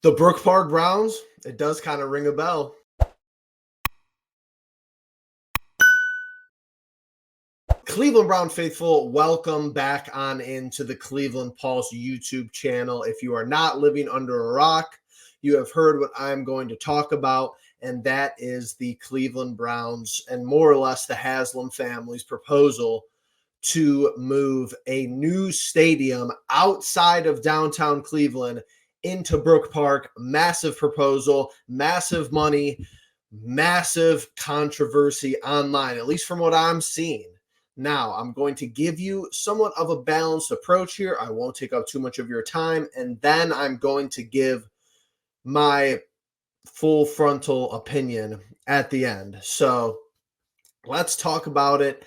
The Brook Park Browns, it does kind of ring a bell. Cleveland Brown faithful, welcome back on into the Cleveland Pulse YouTube channel. If you are not living under a rock, you have heard what I'm going to talk about, and that is the Cleveland Browns and more or less the Haslam family's proposal to move a new stadium outside of downtown Cleveland into Brook Park. Massive proposal, massive money, massive controversy online, at least from what I'm seeing. Now, I'm going to give you somewhat of a balanced approach here. I won't take up too much of your time, and then I'm going to give my full frontal opinion at the end. So let's talk about it.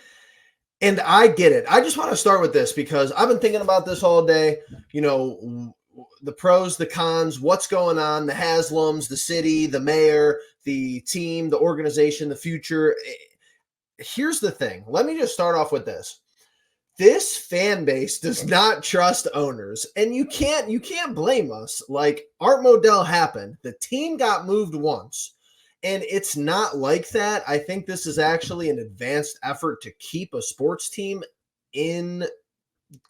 And I get it. I just want to start with this because I've been thinking about this all day. You know, the pros, the cons, what's going on, the Haslams, the city, the mayor, the team, the organization, the future. Here's the thing. Let me just start off with this. This fan base does not trust owners, and you can't blame us. Like, Art Modell happened. The team got moved once. And it's not like that. I think this is actually an advanced effort to keep a sports team in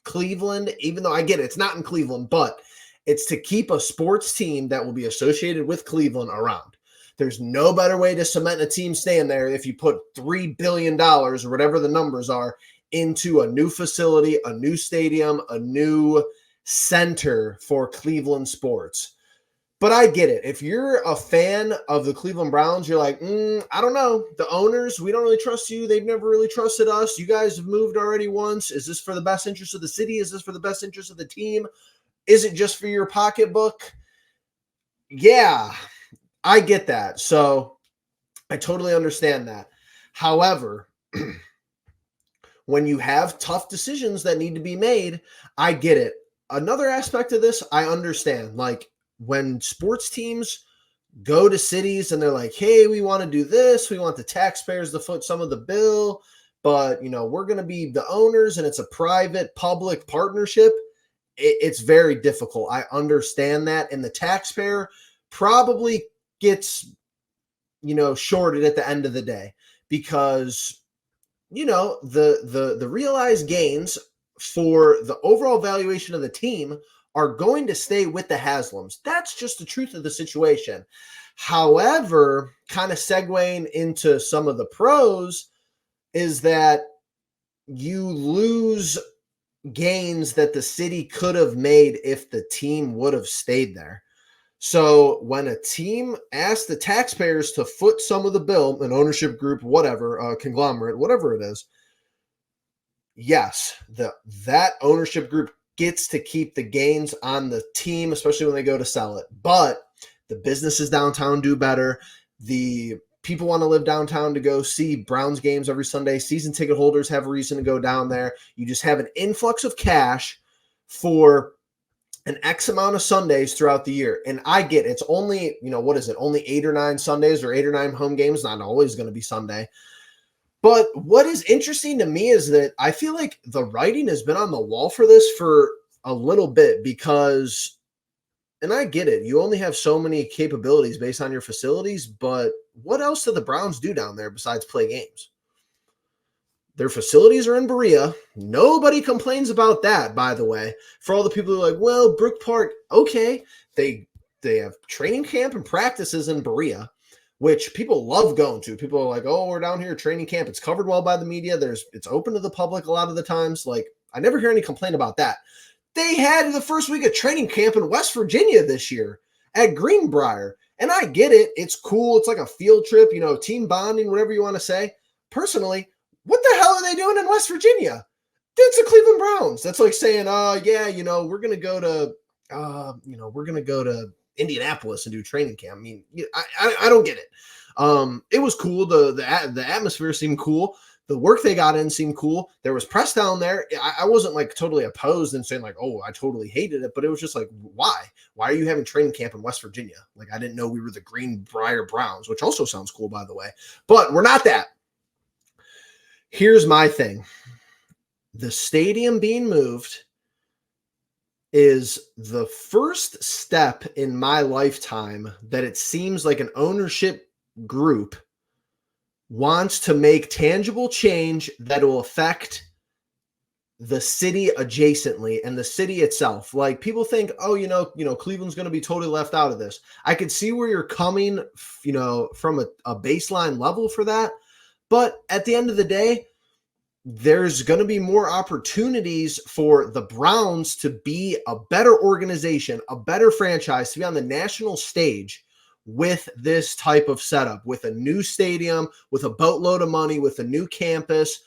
Cleveland, even though I get it, it's not in Cleveland, but it's to keep a sports team that will be associated with Cleveland around. There's no better way to cement a team staying there if you put $3 billion or whatever the numbers are into a new facility, a new stadium, a new center for Cleveland sports. But I get it. If you're a fan of the Cleveland Browns, you're like, I don't know. The owners, we don't really trust you. They've never really trusted us. You guys have moved already once. Is this for the best interest of the city? Is this for the best interest of the team? Is it just for your pocketbook? Yeah, I get that. So I totally understand that. However, when you have tough decisions that need to be made, I get it. Another aspect of this, I understand. Like, when sports teams go to cities and they're like, hey, we want to do this. We want the taxpayers to foot some of the bill, but, we're going to be the owners and it's a private public partnership. It's very difficult. I understand that. And the taxpayer probably gets, shorted at the end of the day because, the realized gains for the overall valuation of the team are going to stay with the Haslams. That's just the truth of the situation. However, kind of segueing into some of the pros is that you lose gains that the city could have made if the team would have stayed there. So when a team asks the taxpayers to foot some of the bill, an ownership group, whatever, conglomerate, whatever it is, yes, that ownership group gets to keep the gains on the team, especially when they go to sell it. But the businesses downtown do better. The people want to live downtown to go see Browns games every Sunday. Season ticket holders have a reason to go down there. You just have an influx of cash for an X amount of Sundays throughout the year. And I get it's only, what is it? Only 8 or 9 Sundays or 8 or 9 home games. Not always going to be Sunday. But what is interesting to me is that I feel like the writing has been on the wall for this for a little bit because, and I get it, you only have so many capabilities based on your facilities, but what else do the Browns do down there besides play games? Their facilities are in Berea. Nobody complains about that, by the way. For all the people who are like, well, Brook Park, okay, they have training camp and practices in Berea, which people love going to. People are like, oh, we're down here at training camp. It's covered well by the media. It's open to the public a lot of the times. Like, I never hear any complaint about that. They had the first week of training camp in West Virginia this year at Greenbrier. And I get it. It's cool. It's like a field trip, team bonding, whatever you want to say. Personally, what the hell are they doing in West Virginia? It's the Cleveland Browns. That's like saying, we're going to go to Indianapolis and do training camp. I mean, I don't get it. It was cool. The atmosphere seemed cool. The work they got in seemed cool. There was press down there. I wasn't like totally opposed and saying like, oh, I totally hated it, but it was just like, why? Why are you having training camp in West Virginia? Like, I didn't know we were the Greenbrier Browns, which also sounds cool, by the way. But we're not that. Here's my thing. The stadium being moved is the first step in my lifetime that it seems like an ownership group wants to make tangible change that will affect the city adjacently and the city itself. Like people think, oh, Cleveland's going to be totally left out of this. I could see where you're coming, from a baseline level for that. But at the end of the day, there's going to be more opportunities for the Browns to be a better organization, a better franchise, to be on the national stage with this type of setup, with a new stadium, with a boatload of money, with a new campus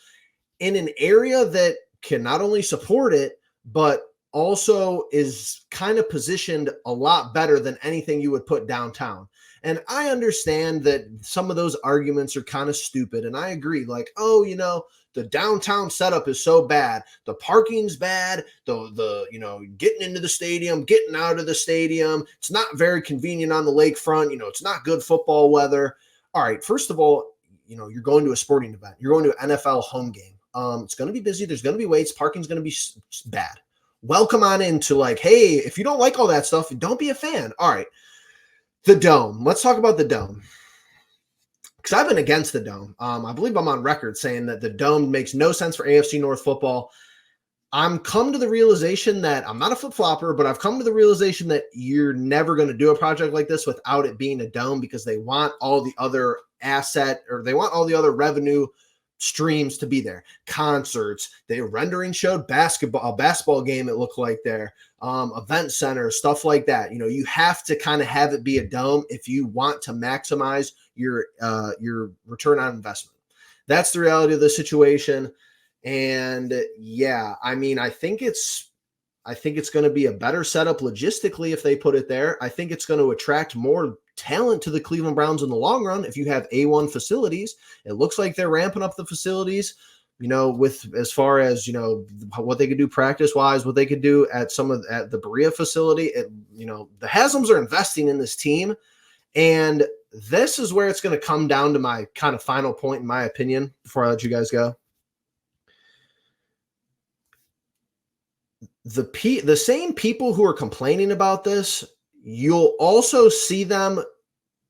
in an area that can not only support it, but also is kind of positioned a lot better than anything you would put downtown. And I understand that some of those arguments are kind of stupid. And I agree, like, oh, the downtown setup is so bad. The parking's bad. The getting into the stadium, getting out of the stadium. It's not very convenient on the lakefront. It's not good football weather. All right. First of all, you're going to a sporting event. You're going to an NFL home game. It's going to be busy. There's going to be waits. Parking's going to be bad. Welcome on into like, hey, if you don't like all that stuff, don't be a fan. All right. The Dome. Let's talk about the Dome. Because I've been against the Dome. I believe I'm on record saying that the Dome makes no sense for AFC North football. I'm come to the realization that I'm not a flip-flopper, but I've come to the realization that you're never going to do a project like this without it being a dome, because they want all the other they want all the other revenue streams to be there. Concerts, the rendering showed a basketball game, it looked like there, event center, stuff like that. You have to kind of have it be a dome if you want to maximize your return on investment. That's the reality of the situation. And yeah, I think it's going to be a better setup logistically if they put it there. I think it's going to attract more talent to the Cleveland Browns in the long run if you have A1 facilities. It looks like they're ramping up the facilities, with as far as, what they could do practice-wise, what they could do at the Berea facility. The Haslams are investing in this team, and this is where it's going to come down to my kind of final point, in my opinion, before I let you guys go. The same people who are complaining about this, you'll also see them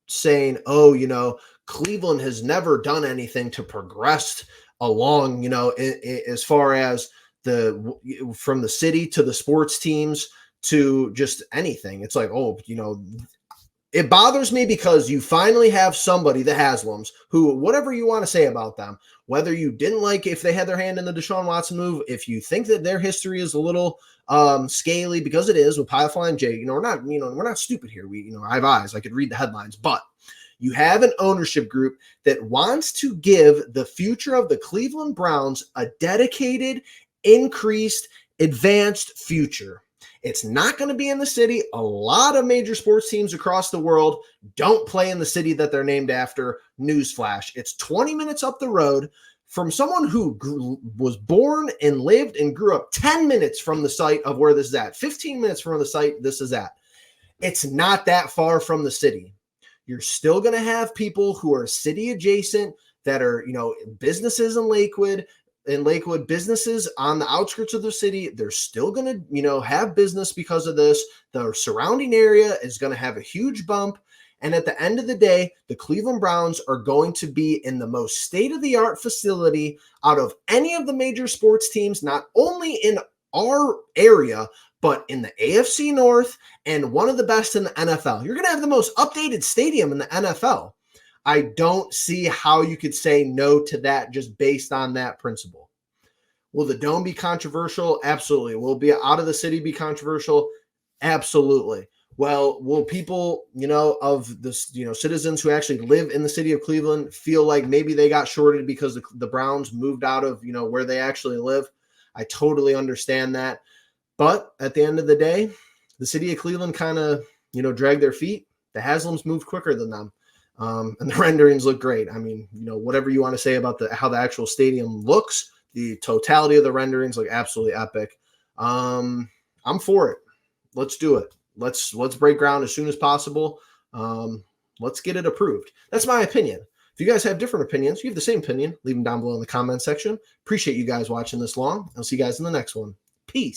saying, oh, Cleveland has never done anything to progress along, as far as from the city to the sports teams to just anything. It's like, oh, it bothers me because you finally have somebody, the Haslams, who, whatever you want to say about them, whether you didn't like if they had their hand in the Deshaun Watson move, if you think that their history is a little scaly, because it is with Pilefly and Jay, we're not stupid here. I have eyes. I could read the headlines, but you have an ownership group that wants to give the future of the Cleveland Browns a dedicated, increased, advanced future. It's not going to be in the city. A lot of major sports teams across the world don't play in the city that they're named after. Newsflash. It's 20 minutes up the road from someone who was born and lived and grew up 10 minutes from the site of where this is at, 15 minutes from the site this is at. It's not that far from the city. You're still going to have people who are city adjacent that are, businesses in Lakewood, businesses on the outskirts of the city. They're still going to, have business because of this. The surrounding area is going to have a huge bump. And at the end of the day, the Cleveland Browns are going to be in the most state-of-the-art facility out of any of the major sports teams, not only in our area, but in the AFC North, and one of the best in the NFL. You're going to have the most updated stadium in the NFL. I don't see how you could say no to that just based on that principle. Will the Dome be controversial? Absolutely. Will be out of the city be controversial? Absolutely. Well, will people, of the, citizens who actually live in the city of Cleveland feel like maybe they got shorted because the Browns moved out of, where they actually live? I totally understand that. But at the end of the day, the city of Cleveland kind of, dragged their feet. The Haslams moved quicker than them. And the renderings look great. Whatever you want to say about how the actual stadium looks, the totality of the renderings look absolutely epic. I'm for it. Let's do it. Let's break ground as soon as possible. Let's get it approved. That's my opinion. If you guys have different opinions, you have the same opinion, leave them down below in the comment section. Appreciate you guys watching this long. I'll see you guys in the next one. Peace.